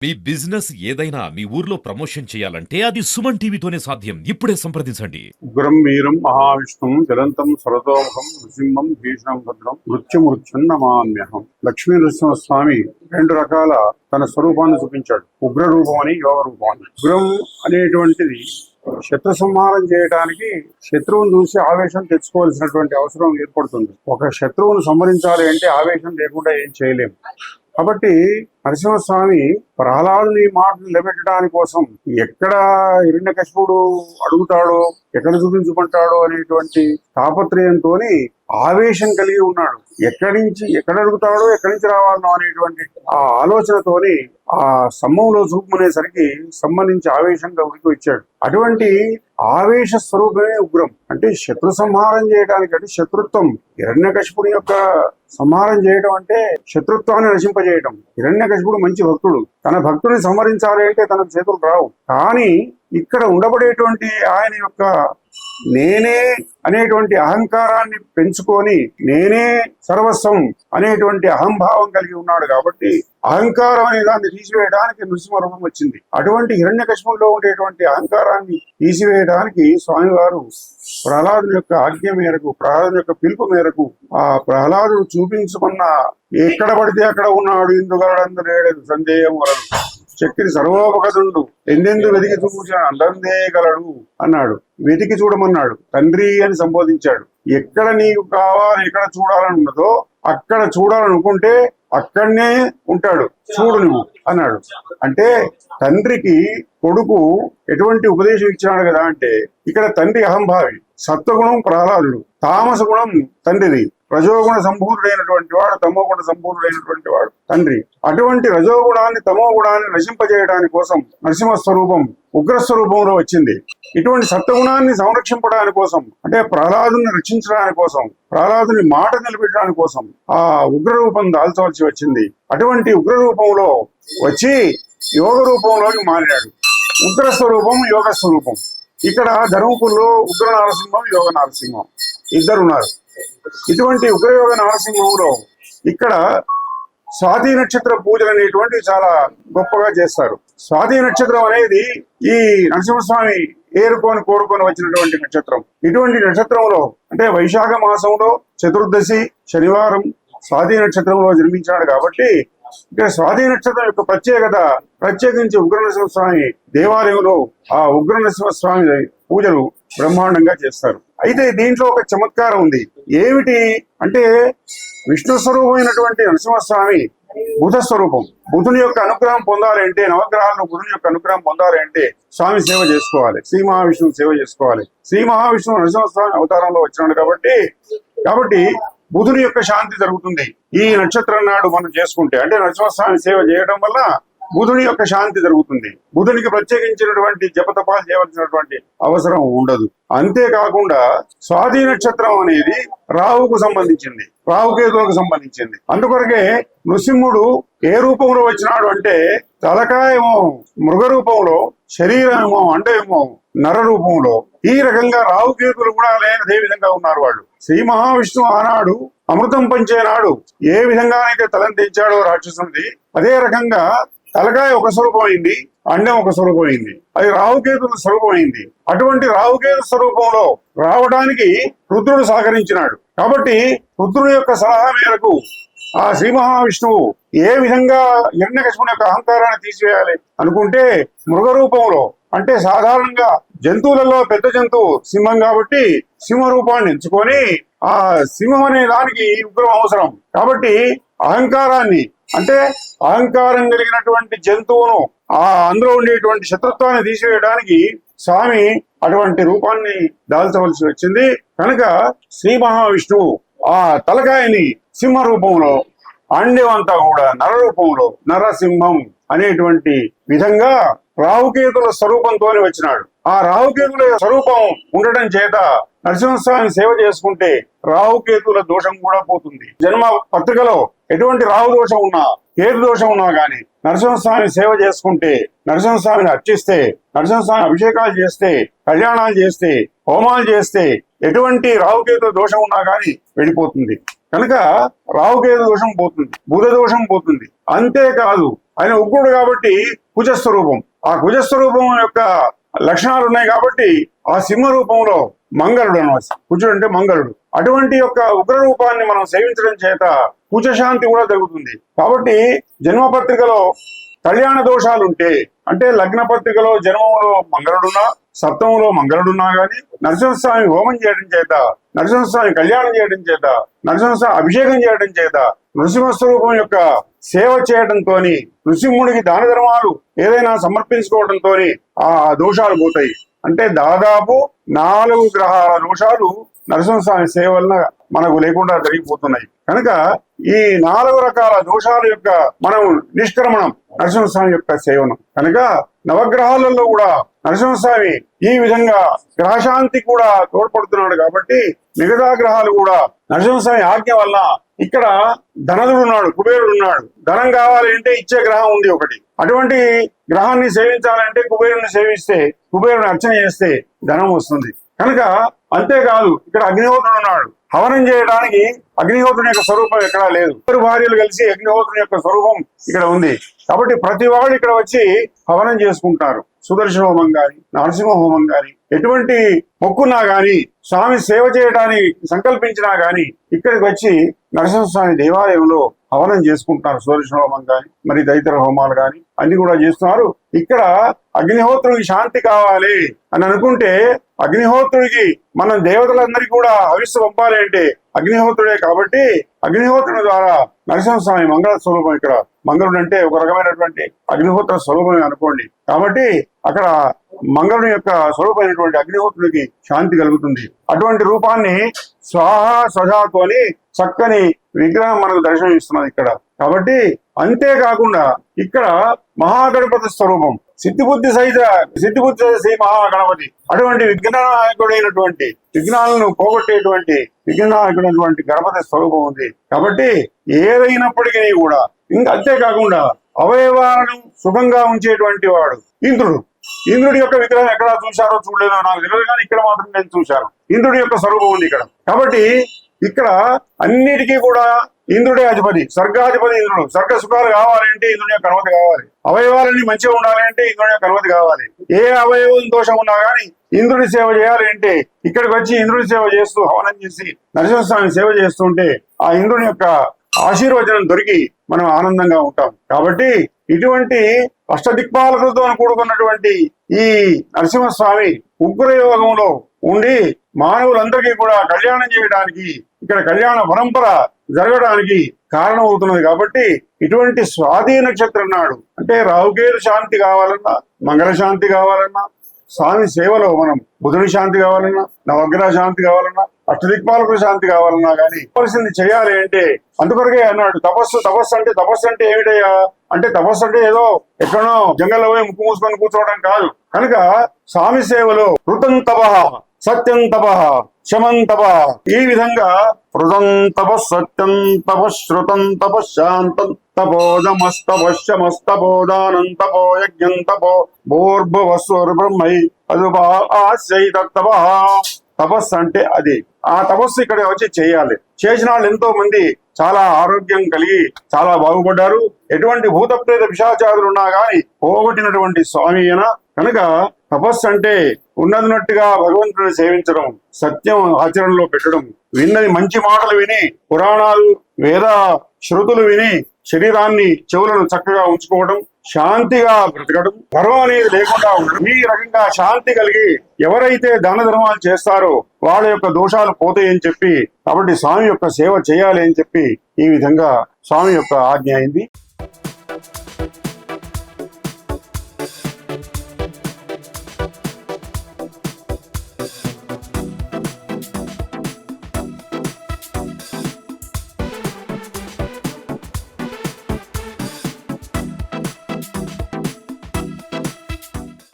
మీ business ఏదైనా మీ ఊర్లో promotion చేయాలంటే అది సుమన్ టీవీతోనే సాధ్యం. ఇప్పుడే సంప్రదించండి. ఉగ్రం వీరం మహావిష్ణుం జలంతం సరతోముఖం నృసింహం భీషణం భద్రం మృత్యుమృత్యుం నమామ్యహం. లక్ష్మీ నరసింహస్వామి రెండు రకాల తన స్వరూపాన్ని చూపించాడు. ఉగ్ర రూపం అని, యోగ రూపం అని. ఉగ్రం అనేటువంటిది శత్రు సంహారం చేయడానికి శత్రువును చూసి ఆవేశం తెచ్చుకోవాల్సినటువంటి అవసరం ఏర్పడుతుంది. ఒక శత్రువును సంహరించాలి అంటే ఆవేశం లేకుండా ఏం చేయలేము. కాబట్టి నరసింహస్వామి ప్రహ్లాదుని మాటలు నిలబెట్టడానికి కోసం ఎక్కడ హిరణ్యకశిపుడు అడుగుతాడో, ఎక్కడ చూపించుకుంటాడో అనేటువంటి తాపత్రయంతో ఆవేశం కలిగి ఉన్నాడు. ఎక్కడ అడుగుతాడో, ఎక్కడి నుంచి రావాలనో అనేటువంటి ఆ ఆలోచనతోని ఆ స్తంభంలో చూపుకునేసరికి సంబంధించి ఆవేశంగా ఉరికి వచ్చాడు. అటువంటి ఆవేశ స్వరూపమే ఉగ్రం. అంటే శత్రు సంహారం చేయడానికి, అంటే శత్రుత్వం. హిరణ్యకశిపుడి యొక్క సంహారం చేయడం అంటే శత్రుత్వాన్ని నశింపజేయడం. హిరణ్యకశిపుడు మంచి భక్తుడు. తన భక్తుడిని సంహరించాలి అంటే తనకు చేతులు రావు. కానీ ఇక్కడ ఉండబడేటువంటి ఆయన యొక్క నేనే అనేటువంటి అహంకారాన్ని పెంచుకొని నేనే సర్వస్వం అనేటువంటి అహంభావం కలిగి ఉన్నాడు. కాబట్టి అహంకారం అనే దాన్ని తీసివేయడానికి నృసింహరూపం వచ్చింది. అటువంటి హిరణ్యకశిపులో ఉండేటువంటి అహంకారాన్ని తీసివేయడానికి స్వామివారు ప్రహ్లాదుని యొక్క ఆజ్ఞ మేరకు, ప్రహ్లాదుని యొక్క పిలుపు మేరకు ఆ ప్రహ్లాదుడు చూపించుకున్న ఎక్కడ పడితే అక్కడ ఉన్నాడు ఇందుగలడందులేడు సందేహం వలదు చక్రి సర్వోపగతుండు ఎందెందు వెతికి చూసిన అందందే గలడు అన్నాడు. వెతికి చూడమన్నాడు. తండ్రి అని సంబోధించాడు. ఎక్కడ నీకు కావాలి, ఎక్కడ చూడాలని ఉన్నదో అక్కడ చూడాలనుకుంటే అక్కడనే ఉంటాడు, చూడు నువ్వు అన్నాడు. అంటే తండ్రికి కొడుకు ఎటువంటి ఉపదేశం ఇచ్చినాడు కదా అంటే, ఇక్కడ తండ్రి అహంభావి, సత్వగుణం ప్రహ్లాదుడు, తామస గుణం తండ్రిది, రజోగుణ సంపూర్ణుడైనటువంటి వాడు, తమోగుణ సంపూర్ణుడైనటువంటి వాడు తండ్రి. అటువంటి రజోగుణాన్ని, తమో గుణాన్ని నశింపజేయడానికి కోసం నరసింహస్వరూపం ఉగ్రస్వరూపంలో వచ్చింది. ఇటువంటి సత్వగుణాన్ని సంరక్షింపడానికి కోసం, అంటే ప్రహ్లాదుని రక్షించడానికి కోసం, ప్రహ్లాదుని మాట నిలబెట్టడానికి కోసం ఆ ఉగ్ర రూపం దాల్చవలసి వచ్చింది. అటువంటి ఉగ్ర రూపంలో వచ్చి యోగ రూపంలోకి మారినాడు. ఉగ్ర స్వరూపం, యోగ స్వరూపం. ఇక్కడ ధర్మపురిలో ఉగ్ర నారసింహం, యోగ నారసింహం ఇద్దరున్నారు. ఇటువంటి ఉగ్రయోగ నారసింహంలో ఇక్కడ స్వాతి నక్షత్ర పూజలు అనేటువంటివి చాలా గొప్పగా చేస్తారు. స్వాతి నక్షత్రం అనేది ఈ నరసింహస్వామి కోరుకొని వచ్చినటువంటి నక్షత్రం. ఇటువంటి నక్షత్రంలో, అంటే వైశాఖ మాసంలో చతుర్దశి శనివారం స్వాతి నక్షత్రంలో జన్మించాడు. కాబట్టి ఇక్కడ స్వాతి నక్షత్రం యొక్క ప్రత్యేకించి ఉగ్ర నరసింహస్వామి దేవాలయంలో ఆ ఉగ్ర నరసింహస్వామి పూజలు బ్రహ్మాండంగా చేస్తారు. అయితే దీంట్లో ఒక చమత్కారం ఉంది. ఏమిటి అంటే, విష్ణు స్వరూపమైనటువంటి నరసింహస్వామి బుధ స్వరూపం. బుధుని యొక్క అనుగ్రహం పొందాలి అంటే, నవగ్రహాలను బుధుని యొక్క అనుగ్రహం పొందాలి అంటే స్వామి సేవ చేసుకోవాలి, శ్రీ మహావిష్ణువు సేవ చేసుకోవాలి. శ్రీ మహావిష్ణువు నరసింహస్వామి అవతారంలో వచ్చినాడు కాబట్టి బుధుని యొక్క శాంతి జరుగుతుంది. ఈ నక్షత్రం నాడు మనం చేసుకుంటే, అంటే నరసింహస్వామి సేవ చేయడం వల్ల బుధుని యొక్క శాంతి జరుగుతుంది. బుధునికి ప్రత్యేకించినటువంటి జపతపాలు చేయవలసినటువంటి అవసరం ఉండదు. అంతేకాకుండా స్వాతి నక్షత్రం అనేది రాహుకు సంబంధించింది, రాహుకేతువులకు సంబంధించింది. అందుకొరకే నృసింహుడు ఏ రూపంలో వచ్చినాడు అంటే, తలకాయేమో మృగ రూపంలో, శరీరమేమో అండేమో నర రూపంలో. ఈ రకంగా రాహుకేతువులు కూడా అదే విధంగా ఉన్నారు వాళ్ళు. శ్రీ మహావిష్ణువు ఆనాడు అమృతం పంచేనాడు ఏ విధంగానైతే తలంతించాడో రాక్షసునిది, అదే రకంగా తలకాయ ఒక స్వరూపమైంది, అండం ఒక స్వరూపమైంది. అది రాహుకేతుల స్వరూపమైంది. అటువంటి రాహుకేతు స్వరూపంలో రావడానికి రుద్రుడు సహకరించినాడు. కాబట్టి రుద్రుడి యొక్క సలహా మేరకు ఆ శ్రీ మహావిష్ణువు ఏ విధంగా హిరణ్యకశిపుని యొక్క అహంకారాన్ని తీసివేయాలి అనుకుంటే, మృగ రూపంలో, అంటే సాధారణంగా జంతువులలో పెద్ద జంతువు సింహం కాబట్టి సింహ రూపాన్ని ఎంచుకొని, ఆ సింహం అనే దానికి ఉగ్రం అవసరం కాబట్టి అహంకారాన్ని, అంటే అహంకారం కలిగినటువంటి జంతువును, ఆ అందులో ఉండేటువంటి శత్రుత్వాన్ని తీసివేయడానికి స్వామి అటువంటి రూపాన్ని దాల్చవలసి వచ్చింది. కనుక శ్రీ మహావిష్ణువు ఆ తలకాయని సింహ రూపంలో, అండేవంతా కూడా నర రూపంలో, నరసింహం అనేటువంటి విధంగా రాహుకేతుల స్వరూపంతో వచ్చినాడు. ఆ రాహుకేతుల స్వరూపం ఉండటం చేత నరసింహస్వామి సేవ చేసుకుంటే రాహుకేతుల దోషం కూడా పోతుంది. జన్మ పత్రికలో ఎటువంటి రాహు దోషం ఉన్నా, కేతు దోషం ఉన్నా గాని నరసింహస్వామి సేవ చేసుకుంటే, నరసింహస్వామిని అర్చిస్తే, నరసింహస్వామి అభిషేకాలు చేస్తే, కళ్యాణాలు చేస్తే, హోమాలు చేస్తే ఎటువంటి రాహుకేతు దోషం ఉన్నా గాని వెళ్ళిపోతుంది. కనుక రాహుకేతు దోషం పోతుంది, బుధ దోషం పోతుంది. అంతేకాదు ఆయన ఉగ్రుడు కాబట్టి కుజస్వరూపం. ఆ కుజస్వరూపం యొక్క లక్షణాలు ఉన్నాయి కాబట్టి ఆ సింహ రూపంలో మంగళుడు అనమాట. కుజుడు అంటే మంగళుడు. అటువంటి యొక్క ఉగ్ర రూపాన్ని మనం సేవించడం చేత కుజశాంతి కూడా జరుగుతుంది. కాబట్టి జన్మపత్రికలో కళ్యాణ దోషాలుంటే, అంటే లగ్న పత్రికలో జన్మంలో మంగళుడున్నా సప్తమంలో మంగళుడున్నా గాని నరసింహస్వామి హోమం చేయడం చేత, నరసింహస్వామి కళ్యాణం చేయడం చేత, నరసింహస్వామి అభిషేకం చేయడం చేత, నృసింహస్వరూపం యొక్క సేవ చేయడంతో, నృసింహుడికి దాన ధర్మాలు ఏదైనా సమర్పించుకోవడంతో ఆ దోషాలు పోతాయి. అంటే దాదాపు 4 గ్రహాల దోషాలు నరసింహస్వామి సేవ వలన మనకు లేకుండా జరిగిపోతున్నాయి. కనుక ఈ 4 రకాల దోషాల యొక్క మనం నిష్క్రమణం నరసింహస్వామి యొక్క సేవనం. కనుక నవగ్రహాలలో కూడా నరసింహస్వామి ఈ విధంగా గ్రహశాంతి కూడా తోడ్పడుతున్నాడు. కాబట్టి మిగతా గ్రహాలు కూడా నరసింహస్వామి ఆజ్ఞ వల్ల, ఇక్కడ ధనదుడు ఉన్నాడు, కుబేరుడు ఉన్నాడు, ధనం కావాలి అంటే ఇచ్చే గ్రహం ఉంది ఒకటి. అటువంటి గ్రహాన్ని సేవించాలంటే కుబేరుని సేవిస్తే, కుబేరుని అర్చన చేస్తే ధనం వస్తుంది. కనుక అంతేకాదు, ఇక్కడ అగ్నిహోత్రుడు ఉన్నాడు. హవనం చేయడానికి అగ్నిహోత్రుని యొక్క స్వరూపం ఎక్కడా లేదు. 2 భార్యలు కలిసి అగ్నిహోత్రుని యొక్క స్వరూపం ఇక్కడ ఉంది. కాబట్టి ప్రతి వాళ్ళు ఇక్కడ వచ్చి హవనం చేసుకుంటారు. సుదర్శన హోమం గాని, నరసింహ హోమం గాని, ఎటువంటి మొక్కున్నా గాని, స్వామి సేవ చేయడానికి సంకల్పించినా గాని ఇక్కడికి వచ్చి నరసింహస్వామి దేవాలయంలో హవనం చేసుకుంటారు. సుదర్శన హోమం గాని, మరి తదితర హోమాలు గాని అన్ని కూడా చేస్తున్నారు. ఇక్కడ అగ్నిహోత్రుడికి శాంతి కావాలి అని అనుకుంటే, అగ్నిహోత్రుడికి మనం దేవతలందరికీ కూడా హవిస్సు పంపాలి అంటే అగ్నిహోత్రుడే. కాబట్టి అగ్నిహోత్రుడి ద్వారా నరసింహస్వామి మంగళ స్వరూపం. ఇక్కడ మంగళుడు అంటే ఒక రకమైనటువంటి అగ్నిహోత్ర స్వరూపమే అనుకోండి. కాబట్టి అక్కడ మంగళుని యొక్క స్వరూపమైనటువంటి అగ్నిహోత్రుడికి శాంతి కలుగుతుంది. అటువంటి రూపాన్ని స్వాహ స్వధాతోని చక్కని విగ్రహం మనకు దర్శనం ఇస్తున్నది ఇక్కడ. కాబట్టి అంతేకాకుండా ఇక్కడ మహాగణపతి స్వరూపం, సిద్ధిబుద్ధి సహిత శ్రీ మహాగణపతి, అటువంటి విఘ్ననాయకుడైనటువంటి, విఘ్నాలను పోగొట్టేటువంటి విఘ్ననాయకుడైనటువంటి గణపతి స్వరూపం ఉంది. కాబట్టి ఏదైనప్పటికీ కూడా ఇంకా అంతేకాకుండా అవయవాలను సుఖంగా ఉంచేటువంటి వాడు ఇంద్రుడు. ఇంద్రుడి యొక్క విగ్రహం ఎక్కడా చూశారో చూడలేదో నాకు తెలియదు, కానీ ఇక్కడ మాత్రం నేను చూశాను. ఇంద్రుడి యొక్క స్వరూపం ఉంది ఇక్కడ. కాబట్టి ఇక్కడ అన్నిటికీ కూడా ఇంద్రుడే అధిపతి, స్వర్గాధిపతి ఇంద్రుడు. స్వర్గ సుఖాలు కావాలంటే ఇంద్రుడి యొక్క అనుమతి కావాలి. అవయవాలన్నీ మంచిగా ఉండాలి అంటే ఇంద్రుడి యొక్క అనుమతి కావాలి. ఏ అవయవం దోషం ఉన్నా కానీ ఇంద్రుడి సేవ చేయాలి అంటే ఇక్కడికి వచ్చి ఇంద్రుడి సేవ చేస్తూ హవనం చేసి నరసింహస్వామి సేవ చేస్తుంటే ఆ ఇంద్రుని యొక్క ఆశీర్వచనం దొరికి మనం ఆనందంగా ఉంటాం. కాబట్టి ఇటువంటి అష్టదిక్పాలకులతో కూడుకున్నటువంటి ఈ నరసింహస్వామి ఉగ్రయోగంలో ఉండి మానవులందరికీ కూడా కళ్యాణం చేయడానికి, ఇక్కడ కళ్యాణ పరంపర జరగడానికి కారణం అవుతున్నది. కాబట్టి ఇటువంటి స్వాతి నక్షత్రం నాడు, అంటే రాహుకేతు శాంతి కావాలన్నా, మంగళ శాంతి కావాలన్నా, స్వామి సేవలో మనం బుధుడి శాంతి కావాలన్నా, నవగ్రహ శాంతి కావాలన్నా, అష్టదిక్పాలకుల శాంతి కావాలన్నా కానీ కావాల్సింది చేయాలి అంటే అందుకొరకే అన్నాడు తపస్సు. తపస్సు అంటే ఏమిటయ్యా అంటే, తపస్సు అంటే ఏదో ఎక్కడో జంగల్లో పోయి ముక్కు మూసుకొని కూర్చోవడం కాదు. కనుక స్వామి సేవలో కృతం తపః, సత్యం తపః, శమం తపః, ఈ విధంగా కృతం తపః, సత్యం తపః, శ్రుతం తపః, శాంతం తపోదమస్తపశ్చమస్తపోదానం తపో యజ్ఞం తపో భూర్భువస్వర్ అదుపాస్యై తపః. తపస్సు అంటే అది. ఆ తపస్సు ఇక్కడ వచ్చి చేయాలి. చేసిన వాళ్ళు ఎంతో మంది చాలా ఆరోగ్యం కలిగి చాలా బాగుపడ్డారు. ఎటువంటి భూత ప్రేత పిశాచారులు ఉన్నా గాని పోగొట్టినటువంటి స్వామి అయినా. కనుక తపస్సు అంటే ఉన్నదిన్నట్టుగా భగవంతుడిని సేవించడం, సత్యం ఆచరణలో పెట్టడం, విన్నది మంచి మాటలు విని, పురాణాలు వేద శృతులు విని శరీరాన్ని చెవులను చక్కగా ఉంచుకోవడం, శాంతిగా బ్రతకడం, గర్వం అనేది లేకుండా ఉండడం. ఈ రకంగా శాంతి కలిగి ఎవరైతే దాన ధర్మాలు చేస్తారో వాళ్ళ యొక్క దోషాలు పోతాయని చెప్పి, కాబట్టి స్వామి యొక్క సేవ చేయాలి అని చెప్పి ఈ విధంగా స్వామి యొక్క ఆజ్ఞ అయింది.